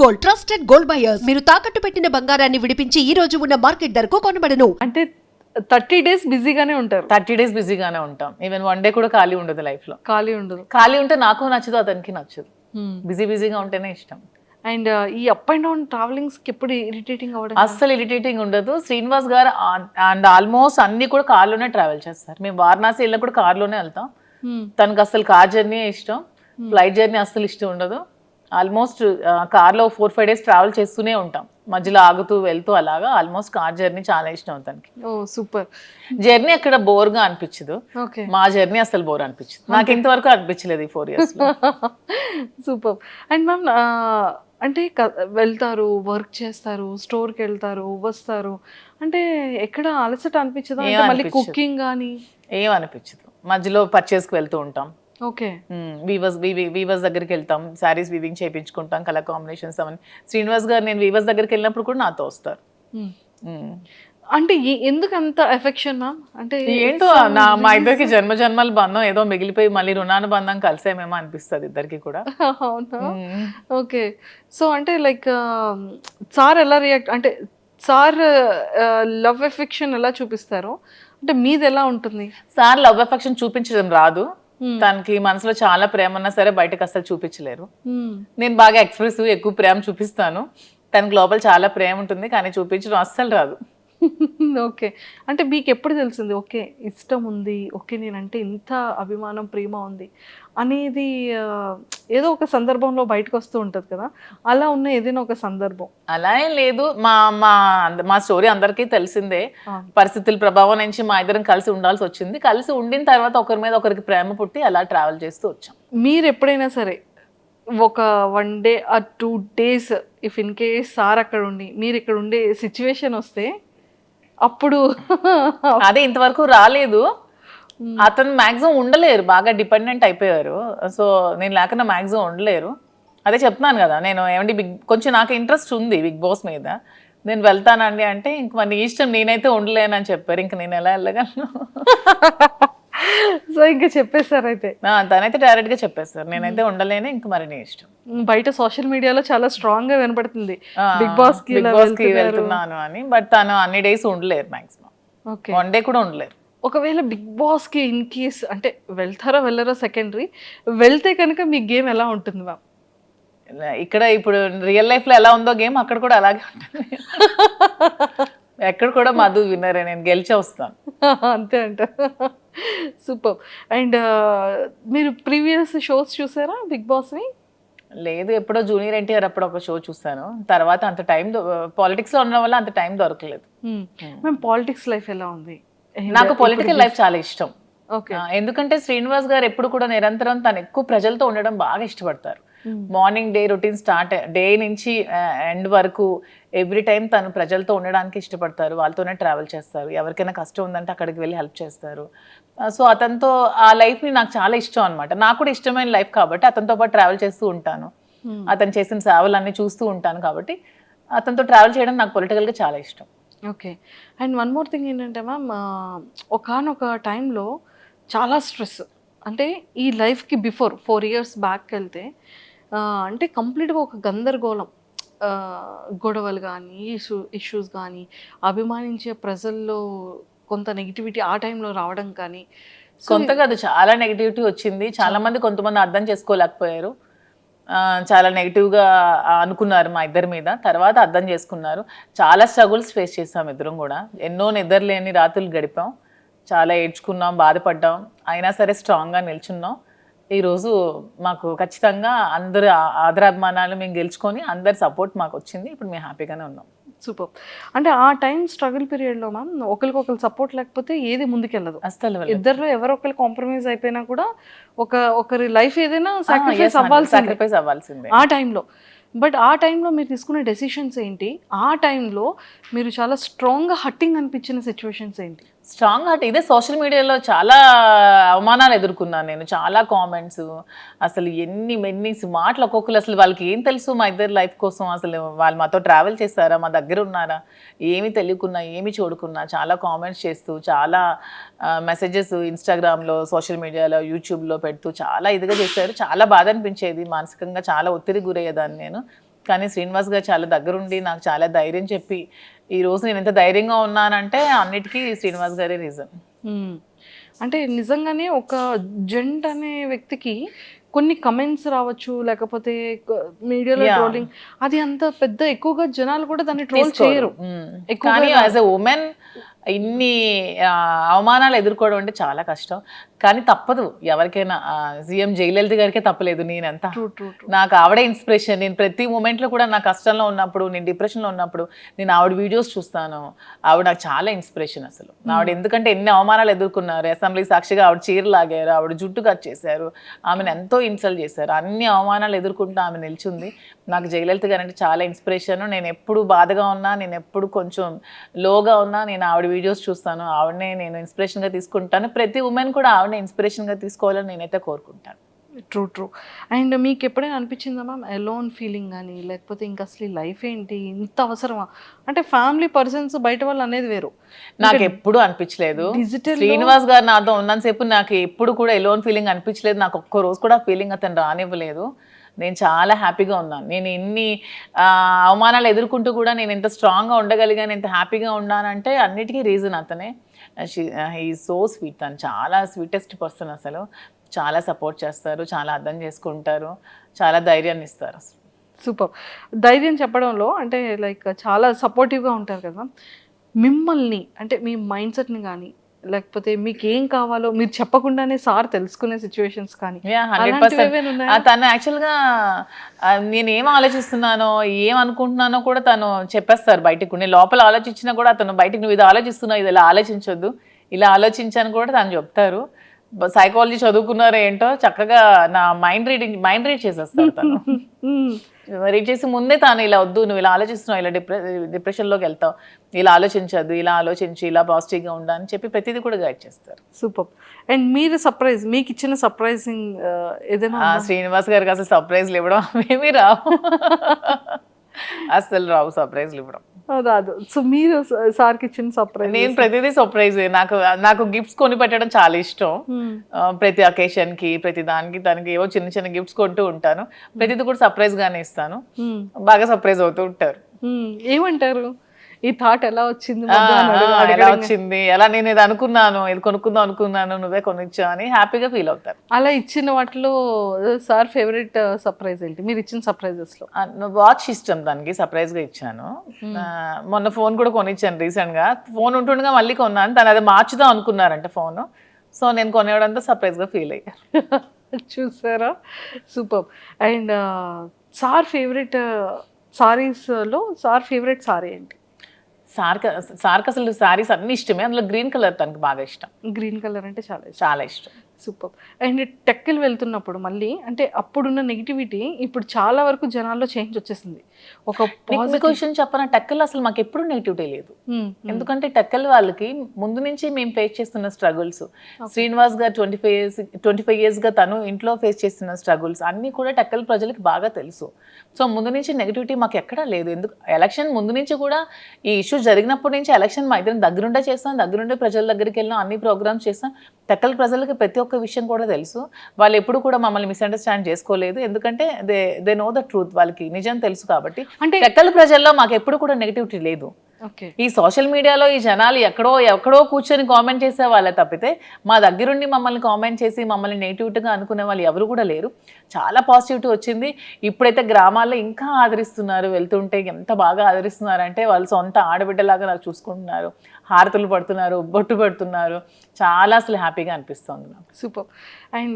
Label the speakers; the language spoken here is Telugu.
Speaker 1: Gold, trusted gold buyers. మీరు తాకట్టు పెట్టిన బంగారాన్ని విడిపించి ఈ రోజు ఉన్న మార్కెట్ ధరకు కొనబడను.
Speaker 2: అంటే 30 డేస్ బిజీగానే ఉంటారు.
Speaker 3: 30 డేస్ బిజీగానే ఉంటాం. ఈవెన్ వన్ డే కూడా ఖాళీ ఉండదు లైఫ్ లో.
Speaker 2: ఖాళీ ఉండదు.
Speaker 3: ఖాళీ ఉంటే నాకు నచ్చదు, అతనికి నచ్చదు. బిజీగా ఉంటేనే ఇష్టం.
Speaker 2: అండ్ ఈ అప్ అండ్ డౌన్ ట్రావెలింగ్స్ కి ఎప్పుడు ఇరిటేటింగ్ అవ్వడం?
Speaker 3: అస్సలు ఇరిటేటింగ్ ఉండదు. శ్రీనివాస్ గారు అండ్ ఆల్మోస్ట్ అన్ని కూడా కార్లోనే ట్రావెల్ చేస్తారు. మేము వారణాసి వెళ్ళినా కూడా కార్లోనే వెళ్తాం. తనకు అసలు కార్ జర్నీ ఇష్టం, ఫ్లైట్ జర్నీ అస్సలు ఇష్టం ఉండదు. ఆల్మోస్ట్ కార్లో 4-5 డేస్ ట్రావెల్ చేస్తూనే ఉంటాం, మధ్యలో ఆగుతూ వెళ్తూ అలాగా. ఆల్మోస్ట్ కార్ జర్నీ చాలా ఇష్టం తనకి.
Speaker 2: ఓ సూపర్.
Speaker 3: జర్నీ అక్కడ బోర్గా అనిపించదు.
Speaker 2: ఓకే.
Speaker 3: మా జర్నీ అసలు బోర్ అనిపించదు. నాకు ఇంతవరకు అనిపించలేదు ఈ 4 years లో.
Speaker 2: సూపర్. అండ్ మ్యామ్ అంటే వెళ్తారు, వర్క్ చేస్తారు, స్టోర్కి వెళ్తారు, వస్తారు, అంటే ఎక్కడ అలసట అనిపించదా? అంటే మళ్ళీ కుకింగ్ కానీ
Speaker 3: ఏం అనిపించదు. మధ్యలో పర్చేస్కి వెళ్తూ ఉంటాం.
Speaker 2: ఓకే.
Speaker 3: వీవర్స్ దగ్గరికి వెళ్తాం, శారీస్ వీవింగ్ చేయించుకుంటాం, కలర్ కాంబినేషన్స్ అవన్నీ. శ్రీనివాస్ గారు నేను వీవర్స్ దగ్గరికి వెళ్ళినప్పుడు కూడా నాతో వస్తారు.
Speaker 2: అంటే ఎందుకు అంత ఎఫెక్షన్ మ్యామ్? అంటే
Speaker 3: ఏంటో మా ఇద్దరికి జన్మల బంధం ఏదో మిగిలిపోయి మళ్ళీ రుణానుబంధం కలిసేమేమో అనిపిస్తుంది ఇద్దరికి కూడా.
Speaker 2: అవునా? ఓకే. సో అంటే లైక్ సార్ ఎలా రియాక్ట్, అంటే సార్ లవ్ ఎఫెక్షన్ ఎలా చూపిస్తారు, అంటే మీది ఎలా ఉంటుంది?
Speaker 3: సార్ లవ్ ఎఫెక్షన్ చూపించడం రాదు. తనకి మనసులో చాలా ప్రేమ ఉన్నా సరే బయటకు అసలు చూపించలేరు. నేను బాగా ఎక్స్ప్రెసివ్, ఎక్కువ ప్రేమ చూపిస్తాను. తనకి లోపల చాలా ప్రేమ ఉంటుంది కానీ చూపించడం అస్సలు రాదు.
Speaker 2: ఓకే. అంటే మీకు ఎప్పుడు తెలిసింది ఓకే ఇష్టం ఉంది, ఓకే నేనంటే ఇంత అభిమానం ప్రేమ ఉంది అనేది? ఏదో ఒక సందర్భంలో బయటకు వస్తూ ఉంటుంది కదా, అలా ఉన్న ఏదైనా ఒక సందర్భం?
Speaker 3: అలా ఏం లేదు. మా స్టోరీ అందరికీ తెలిసిందే. పరిస్థితుల ప్రభావం నుంచి మా ఇద్దరం కలిసి ఉండాల్సి వచ్చింది. కలిసి ఉండిన తర్వాత ఒకరి మీద ఒకరికి ప్రేమ పుట్టి అలా ట్రావెల్ చేస్తూ వచ్చాం.
Speaker 2: మీరు ఎప్పుడైనా సరే ఒక 1 day or 2 days if in case sir అక్కడ ఉండి మీరు ఇక్కడ ఉండే సిచ్యువేషన్ వస్తే అప్పుడు
Speaker 3: అదే ఇంతవరకు రాలేదు. అతను మ్యాక్సిమం ఉండలేరు, బాగా డిపెండెంట్ అయిపోయారు. సో నేను లేకుండా మ్యాక్సిమం ఉండలేరు. అదే చెప్తున్నాను కదా, నేను ఏమంటే కొంచెం నాకు ఇంట్రెస్ట్ ఉంది బిగ్ బాస్ మీద, నేను వెళ్తానండి అంటే ఇంక మరి ఇష్టం, నేనైతే ఉండలేనని చెప్పారు. ఇంక నేను ఎలా వెళ్ళగలను?
Speaker 2: సో ఇంకా చెప్పేశారు అయితే.
Speaker 3: తనైతే డైరెక్ట్ గా చెప్పేస్తారు, నేనైతే ఉండలేను, ఇంక మరి నీ ఇష్టం.
Speaker 2: బయట సోషల్ మీడియాలో చాలా స్ట్రాంగ్ గా వినపడుతుంది
Speaker 3: బిగ్ బాస్ కి వెళ్తున్నాను అని. బట్ తను అన్ని డేస్ ఉండలేరు, మాక్సిమం 1 day కూడా ఉండలేరు.
Speaker 2: ఒకవేళ బిగ్ బాస్ కి ఇన్ కేస్ అంటే వెళ్తారో వెళ్ళరో సెకండరీ, వెళ్తే కనుక మీ గేమ్ ఎలా ఉంటుంది మ్యామ్?
Speaker 3: ఇక్కడ ఇప్పుడు రియల్ లైఫ్ లో ఎలా ఉందో గేమ్ అక్కడ కూడా అలాగే ఉంటుంది. ఎక్కడ కూడా మధు విన్నరే, నేను గెలిచే వస్తాను
Speaker 2: అంతే అంట. సూపర్. అండ్ మీరు ప్రీవియస్ షోస్ చూసారా బిగ్ బాస్ని?
Speaker 3: లేదు, ఎప్పుడో జూనియర్ ఎన్టీఆర్ అప్పుడు ఒక షో చూసాను. తర్వాత అంత టైం పాలిటిక్స్ లో ఉండడం వల్ల అంత టైం దొరకలేదు.
Speaker 2: మేము పాలిటిక్స్ లైఫ్ ఎలా ఉంది?
Speaker 3: నాకు పొలిటికల్ లైఫ్ చాలా ఇష్టం.
Speaker 2: ఓకే.
Speaker 3: ఎందుకంటే శ్రీనివాస్ గారు ఎప్పుడు కూడా నిరంతరం తను ఎక్కువ ప్రజలతో ఉండడం బాగా ఇష్టపడతారు. Morning day routine start day నుంచి ఎండ్ వరకు ఎవ్రీ టైం తను ప్రజలతో ఉండడానికి ఇష్టపడతారు. వాళ్ళతోనే ట్రావెల్ చేస్తారు. ఎవరికైనా కష్టం ఉందంటే అక్కడికి వెళ్ళి హెల్ప్ చేస్తారు. సో అతనితో ఆ లైఫ్ని నాకు చాలా ఇష్టం అనమాట. నాకు కూడా ఇష్టమైన లైఫ్ కాబట్టి అతనితో పాటు ట్రావెల్ చేస్తూ ఉంటాను. అతను చేసిన సేవలన్నీ చూస్తూ ఉంటాను కాబట్టి అతనితో ట్రావెల్ చేయడం నాకు పొలిటికల్గా చాలా ఇష్టం.
Speaker 2: Okay. And one more thing ఏంటంటే మ్యామ్, ఒకానొక టైంలో చాలా స్ట్రెస్, అంటే ఈ లైఫ్కి బిఫోర్ 4 years బ్యాక్ వెళ్తే అంటే కంప్లీట్గా ఒక గందరగోళం, గొడవలు కానీ ఇష్యూస్ కానీ, అభిమానించే ప్రజల్లో కొంత నెగిటివిటీ ఆ టైంలో రావడం కానీ.
Speaker 3: కొంత కాదు, చాలా నెగిటివిటీ వచ్చింది. చాలా మంది కొంతమంది అర్థం చేసుకోలేకపోయారు, చాలా నెగిటివ్గా అనుకున్నారు మా ఇద్దరి మీద. తర్వాత అర్థం చేసుకున్నారు. చాలా స్ట్రగుల్స్ ఫేస్ చేసాం ఇద్దరం కూడా. ఎన్నో నిద్రలేని రాత్రులు గడిపాం, చాలా ఏడ్చుకున్నాం, బాధపడ్డాం. అయినా సరే స్ట్రాంగ్గా నిల్చున్నాం. ఈరోజు మాకు ఖచ్చితంగా అందరు ఆదరాభిమానాలు మేము గెలుచుకొని అందరి సపోర్ట్ మాకు వచ్చింది. ఇప్పుడు మేము హ్యాపీగానే ఉన్నాం.
Speaker 2: సూపర్. అంటే ఆ టైం స్ట్రగుల్ పీరియడ్లో మ్యామ్ ఒకరికొకరు సపోర్ట్ లేకపోతే ఏది ముందుకెళ్ళదు.
Speaker 3: అసలు
Speaker 2: ఇద్దరు ఎవరో ఒకరు కాంప్రమైజ్ అయిపోయినా కూడా ఒకరి లైఫ్ ఏదైనా సాక్రిఫైస్ అవ్వాల్సిందే ఆ టైంలో. బట్ ఆ టైంలో మీరు తీసుకునే డెసిషన్స్ ఏంటి? ఆ టైంలో మీరు చాలా స్ట్రాంగ్గా హట్టింగ్ అనిపించిన సిచ్యువేషన్స్ ఏంటి?
Speaker 3: స్ట్రాంగ్ హార్ట్ ఇదే. సోషల్ మీడియాలో చాలా అవమానాలు ఎదుర్కొన్నాను నేను, చాలా కామెంట్స్, అసలు ఎన్ని మాటలు ఒక్కొక్కరు. అసలు వాళ్ళకి ఏం తెలుసు మా ఇద్దరు లైఫ్ కోసం? అసలు వాళ్ళు మాతో ట్రావెల్ చేస్తారా, మా దగ్గర ఉన్నారా, ఏమి తెలియకున్నా ఏమి చూడకున్నా చాలా కామెంట్స్ చేస్తూ, చాలా మెసేజెస్ ఇన్స్టాగ్రామ్లో, సోషల్ మీడియాలో, యూట్యూబ్లో పెడుతూ చాలా ఇదిగా చేశారు. చాలా బాధ అనిపించేది, మానసికంగా చాలా ఒత్తిడి గురయ్యేదాన్ని నేను. కానీ శ్రీనివాస్ గారు చాలా దగ్గరుండి నాకు చాలా ధైర్యం చెప్పి ఈ రోజు నేను ఎంత ధైర్యంగా ఉన్నానంటే అన్నిటికీ శ్రీనివాస్ గారే రీజన్.
Speaker 2: అంటే నిజంగానే ఒక జెంట్ అనే వ్యక్తికి కొన్ని కమెంట్స్ రావచ్చు, లేకపోతే మీడియాలో
Speaker 3: Yeah.
Speaker 2: ట్రోలింగ్, అది అంత పెద్ద ఎక్కువగా జనాలు కూడా దాన్ని ట్రోల్ చేయరు.
Speaker 3: కానీ యాజ్ ఎ ఉమెన్ ఇన్ని అవమానాలు ఎదుర్కోవడం అంటే చాలా కష్టం. కానీ తప్పదు ఎవరికైనా. సీఎం జయలలిత గారికే తప్పలేదు. నేనంతా నాకు ఆవిడే ఇన్స్పిరేషన్. నేను ప్రతి మూమెంట్లో కూడా నా కష్టంలో ఉన్నప్పుడు, నేను డిప్రెషన్లో ఉన్నప్పుడు నేను ఆవిడ వీడియోస్ చూస్తాను. ఆవిడ నాకు చాలా ఇన్స్పిరేషన్ అసలు. ఆవిడ ఎందుకంటే ఎన్ని అవమానాలు ఎదుర్కొన్నారు. అసెంబ్లీ సాక్షిగా ఆవిడ చీర లాగారు, ఆవిడ జుట్టు కట్ చేశారు, ఆమెను ఎంతో ఇన్సల్ట్ చేశారు. అన్ని అవమానాలు ఎదుర్కొంటూ ఆమె నిల్చుంది. నాకు జయలలిత గారు అంటే చాలా ఇన్స్పిరేషన్. నేను ఎప్పుడు బాధగా ఉన్నా, నేను ఎప్పుడు కొంచెం లోగా ఉన్నా నేను ఆవిడ వీడియోస్ చూస్తాను. ఆవిడనే నేను ఇన్స్పిరేషన్గా తీసుకుంటాను. ప్రతి ఉమెన్ కూడా ఆవిడనే ఇన్స్పిరేషన్గా తీసుకోవాలని నేనైతే కోరుకుంటాను.
Speaker 2: ట్రూ. అండ్ మీకు ఎప్పుడైనా అనిపించిందా మ్యామ్ ఎలోన్ ఫీలింగ్ కానీ, లేకపోతే ఇంకా అసలు లైఫ్ ఏంటి ఇంత అవసరమా? అంటే ఫ్యామిలీ పర్సన్స్ బయట వాళ్ళు అనేది వేరు.
Speaker 3: నాకు ఎప్పుడు అనిపించలేదు.
Speaker 2: Digital
Speaker 3: శ్రీనివాస్ గారు నాతో ఉన్నంతసేపు నాకు ఎప్పుడు కూడా ఎలోన్ ఫీలింగ్ అనిపించలేదు. నాకు ఒక్క రోజు కూడా ఫీలింగ్ అతను రానివ్వలేదు. నేను చాలా హ్యాపీగా ఉన్నాను. నేను ఎన్ని అవమానాలు ఎదుర్కొంటూ కూడా నేను ఎంత స్ట్రాంగ్గా ఉండగలిగాను, ఎంత హ్యాపీగా ఉన్నానంటే అన్నిటికీ రీజన్ అతనే. He so sweet. తను చాలా స్వీటెస్ట్ పర్సన్ అసలు. చాలా సపోర్ట్ చేస్తారు, చాలా అర్థం చేసుకుంటారు, చాలా ధైర్యాన్ని ఇస్తారు.
Speaker 2: సూపర్. ధైర్యం చెప్పడంలో అంటే లైక్ చాలా సపోర్టివ్గా ఉంటారు కదా. మిమ్మల్ని అంటే మీ మైండ్ సెట్ని కానీ, లేకపోతే మీకు ఏం కావాలో మీరు చెప్పకుండానే సార్ తెలుసుకునే సిచ్యువేషన్స్ కానీ
Speaker 3: 100%. తను యాక్చువల్గా నేను ఏం ఆలోచిస్తున్నానో ఏం అనుకుంటున్నానో కూడా తను చెప్పేస్తారు బయటకు. నేను లోపల ఆలోచించినా కూడా అతను బయటకు నువ్వు ఇది ఆలోచిస్తున్నావు, ఇది ఇలా ఆలోచించొద్దు, ఇలా ఆలోచించాను కూడా తను చెప్తారు. సైకాలజీ చదువుకున్నారో ఏంటో చక్కగా నా మైండ్ రీడ్ చేసేస్తారు తను. రీడ్ చేసి ముందే తాను ఇలా వద్దు, నువ్వు ఇలా ఆలోచిస్తున్నావు, ఇలా డిప్రెషన్లోకి వెళ్తావు, ఇలా ఆలోచించద్దు, ఇలా ఆలోచించి ఇలా పాజిటివ్గా ఉండా అని చెప్పి ప్రతిదీ కూడా గైడ్ చేస్తారు.
Speaker 2: సూపర్. అండ్ మీరు సర్ప్రైజ్, మీకు ఇచ్చిన సర్ప్రైజింగ్ ఏదైనా
Speaker 3: శ్రీనివాస్ గారికి అసలు సర్ప్రైజ్లు ఇవ్వడం ఏమీ రావు. అసలు రావు సర్ప్రైజ్లు ఇవ్వడం
Speaker 2: రాదు. సో మీరు సార్కి ఇచ్చిన సర్ప్రైజ్?
Speaker 3: నేను ప్రతిదీ సర్ప్రైజ్. నాకు గిఫ్ట్స్ కొని పెట్టడం చాలా ఇష్టం. ప్రతి అకేషన్కి ప్రతి దానికి తనకి ఏవో చిన్న చిన్న గిఫ్ట్స్ కొంటూ ఉంటాను. ప్రతిదీ కూడా సర్ప్రైజ్ గానే ఇస్తాను. బాగా సర్ప్రైజ్ అవుతూ ఉంటారు.
Speaker 2: ఏమంటారు ఈ థాట్ ఎలా వచ్చింది,
Speaker 3: ఎలా వచ్చింది, ఎలా నేను ఇది అనుకున్నాను, ఇది కొనుక్కుందాం అనుకున్నాను, నువ్వే కొనిచ్చా అని హ్యాపీగా ఫీల్ అవుతారు.
Speaker 2: అలా ఇచ్చిన వాటిలో సార్ ఫేవరెట్ సర్ప్రైజ్ ఏంటి మీరు ఇచ్చిన సర్ప్రైజెస్ లో?
Speaker 3: వాచ్ ఇష్టం దానికి, సర్ప్రైజ్ గా ఇచ్చాను. మొన్న ఫోన్ కూడా కొనిచ్చాను రీసెంట్ గా. ఫోన్ ఉంటుండగా మళ్ళీ కొన్నాను. తను అది మార్చుదాం అనుకున్నారంట ఫోన్. సో నేను కొనివ్వడంతో సర్ప్రైజ్ గా ఫీల్ అయ్యారు.
Speaker 2: చూసారా, super. And sir favourite saris లో సార్ ఫేవరెట్ సారీ ఏంటి?
Speaker 3: సార్కి అసలు సారీస్ అన్ని ఇష్టమే. అందులో గ్రీన్ కలర్ తనకి బాగా ఇష్టం.
Speaker 2: గ్రీన్ కలర్ అంటే చాలా ఇష్టం. సూపర్. అండ్ టెక్కలు వెళ్తున్నప్పుడు మళ్ళీ అంటే అప్పుడున్న నెగిటివిటీ ఇప్పుడు చాలా వరకు జనాల్లో చేంజ్ వచ్చేసింది. ఒక
Speaker 3: క్వశ్చన్ చెప్పనా, టెక్కల్ అసలు మాకు ఎప్పుడు నెగిటివిటీ లేదు. ఎందుకంటే టెక్కల్ వాళ్ళకి ముందు నుంచి మేము ఫేస్ చేస్తున్న స్ట్రగుల్స్, శ్రీనివాస్ గారు 25 years గా తను ఇంట్లో ఫేస్ చేస్తున్న స్ట్రగుల్స్ అన్నీ కూడా టెక్కల్ ప్రజలకి బాగా తెలుసు. సో ముందు నుంచి నెగిటివిటీ మాకు ఎక్కడా లేదు. ఎందుకు ఎలక్షన్ ముందు నుంచి కూడా ఈ ఇష్యూ జరిగినప్పటి నుంచి ఎలక్షన్ మా ఇద్దరం దగ్గరుండే చేస్తాం, దగ్గరుండే ప్రజల దగ్గరికి వెళ్ళాం, అన్ని ప్రోగ్రామ్స్ చేస్తాం. టెక్కల్ ప్రజలకి ప్రతి ఒక్క విషయం కూడా తెలుసు. వాళ్ళు ఎప్పుడు కూడా మమ్మల్ని మిస్అండర్స్టాండ్ చేసుకోలేదు. ఎందుకంటే దే నో ద ట్రూత్. వాళ్ళకి నిజం తెలుసు కాబట్టి. అంటే టెక్కల్ ప్రజల్లో మాకు ఎప్పుడు కూడా నెగిటివిటీ లేదు. ఈ సోషల్ మీడియాలో ఈ జనాలు ఎక్కడో కూర్చొని కామెంట్ చేసే వాళ్ళే తప్పితే మా దగ్గరుండి మమ్మల్ని కామెంట్ చేసి మమ్మల్ని నెగిటివిటీగా అనుకునే వాళ్ళు ఎవరు కూడా లేరు. చాలా పాజిటివిటీ వచ్చింది. ఇప్పుడైతే గ్రామాల్లో ఇంకా ఆదరిస్తున్నారు. వెళ్తుంటే ఎంత బాగా ఆదరిస్తున్నారంటే వాళ్ళు సొంత ఆడబిడ్డలాగా నాకు చూసుకుంటున్నారు, హారతులు పడుతున్నారు, బొట్టు పెడుతున్నారు. చాలా అసలు హ్యాపీగా అనిపిస్తుంది నాకు.
Speaker 2: సూపర్. అండ్